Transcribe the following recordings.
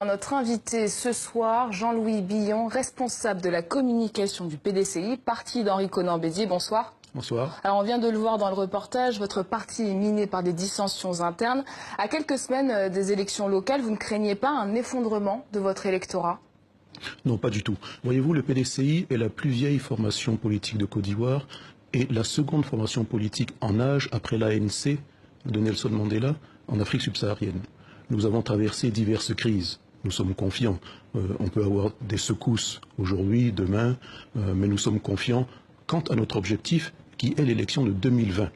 Notre invité ce soir, Jean-Louis Billon, responsable de la communication du PDCI, parti d'Henri Konan-Bédier. Bonsoir. Bonsoir. Alors on vient de le voir dans le reportage, votre parti est miné par des dissensions internes. À quelques semaines des élections locales, vous ne craignez pas un effondrement de votre électorat? Non, pas du tout. Voyez-vous, le PDCI est la plus vieille formation politique de Côte d'Ivoire et la seconde formation politique en âge après l'ANC de Nelson Mandela en Afrique subsaharienne. Nous avons traversé diverses crises. Nous sommes confiants. On peut avoir des secousses aujourd'hui, demain, mais nous sommes confiants quant à notre objectif qui est l'élection de 2020.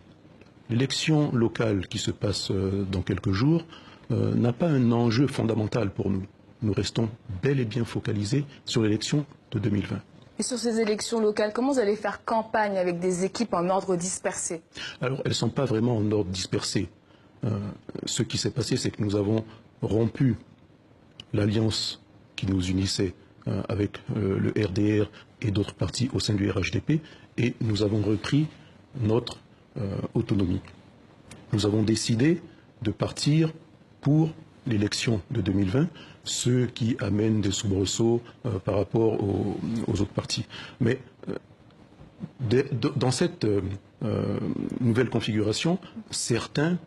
L'élection locale qui se passe dans quelques jours n'a pas un enjeu fondamental pour nous. Nous restons bel et bien focalisés sur l'élection de 2020. Et sur ces élections locales, comment vous allez faire campagne avec des équipes en ordre dispersé? Alors, elles ne sont pas vraiment en ordre dispersé. Ce qui s'est passé, c'est que nous avons rompu l'alliance qui nous unissait avec le RDR et d'autres partis au sein du RHDP et nous avons repris notre autonomie. Nous avons décidé de partir pour l'élection de 2020, ce qui amène des soubresauts par rapport aux autres partis. Mais dans cette nouvelle configuration, certains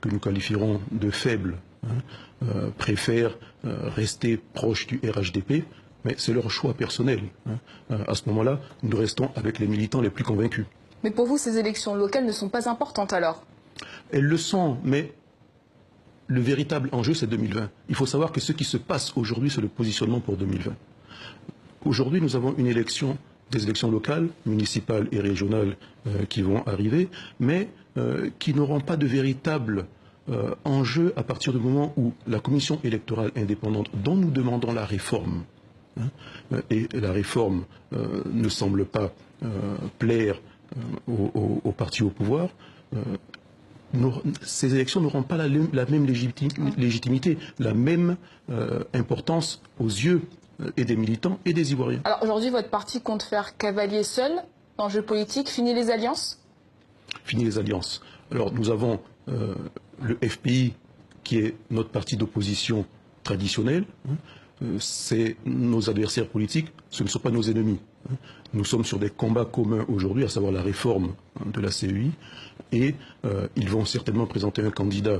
que nous qualifierons de faibles préfèrent rester proches du RHDP, mais c'est leur choix personnel. À ce moment-là, nous restons avec les militants les plus convaincus. Mais pour vous, ces élections locales ne sont pas importantes alors? Elles le sont, mais le véritable enjeu, c'est 2020. Il faut savoir que ce qui se passe aujourd'hui, c'est le positionnement pour 2020. Aujourd'hui, nous avons des élections locales, municipales et régionales qui vont arriver, mais qui n'auront pas de véritable enjeu à partir du moment où la commission électorale indépendante, dont nous demandons la réforme, et la réforme ne semble pas plaire aux partis au pouvoir, ces élections n'auront pas la même légitimité, la même importance aux yeux et des militants et des Ivoiriens. Alors aujourd'hui, votre parti compte faire cavalier seul dans le jeu politique, fini les alliances? Fini les alliances. Alors nous avons le FPI qui est notre parti d'opposition traditionnel. C'est nos adversaires politiques, ce ne sont pas nos ennemis. Nous sommes sur des combats communs aujourd'hui, à savoir la réforme de la CEI, et ils vont certainement présenter un candidat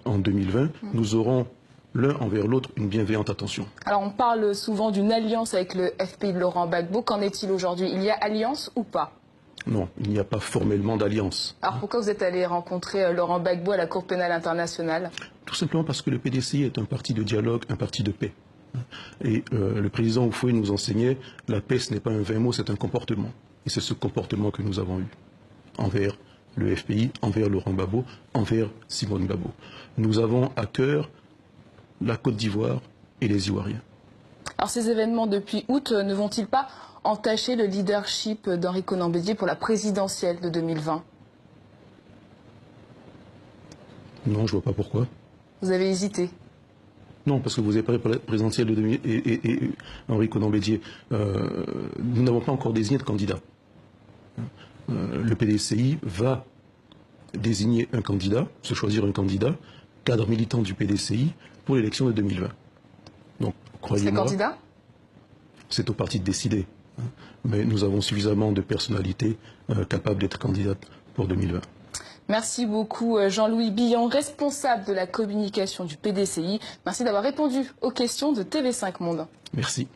en 2020. Nous aurons l'un envers l'autre une bienveillante attention. Alors on parle souvent d'une alliance avec le FPI de Laurent Gbagbo. Qu'en est-il aujourd'hui? Il y a alliance ou pas? Non, il n'y a pas formellement d'alliance. Alors pourquoi vous êtes allé rencontrer Laurent Gbagbo à la Cour pénale internationale? Tout simplement parce que le PDCI est un parti de dialogue, un parti de paix. Et le président Oufoué nous enseignait, la paix ce n'est pas un vain mot, c'est un comportement. Et c'est ce comportement que nous avons eu envers le FPI, envers Laurent Gbagbo, envers Simone Gbagbo. Nous avons à cœur la Côte d'Ivoire et les Ivoiriens. Alors ces événements depuis août ne vont-ils pas entacher le leadership d'Henri Konan-Bédier pour la présidentielle de 2020? Non, je ne vois pas pourquoi. Vous avez hésité? Non, parce que vous avez parlé de la présidentielle de 2000 et Henri Konan-Bédier. Nous n'avons pas encore désigné de candidat. Le PDCI va désigner un candidat, se choisir un candidat, cadre militant du PDCI, pour l'élection de 2020. Donc, croyez-moi, candidat? C'est au parti de décider. Mais nous avons suffisamment de personnalités capables d'être candidates pour 2020. Merci beaucoup Jean-Louis Billon, responsable de la communication du PDCI. Merci d'avoir répondu aux questions de TV5 Monde. Merci.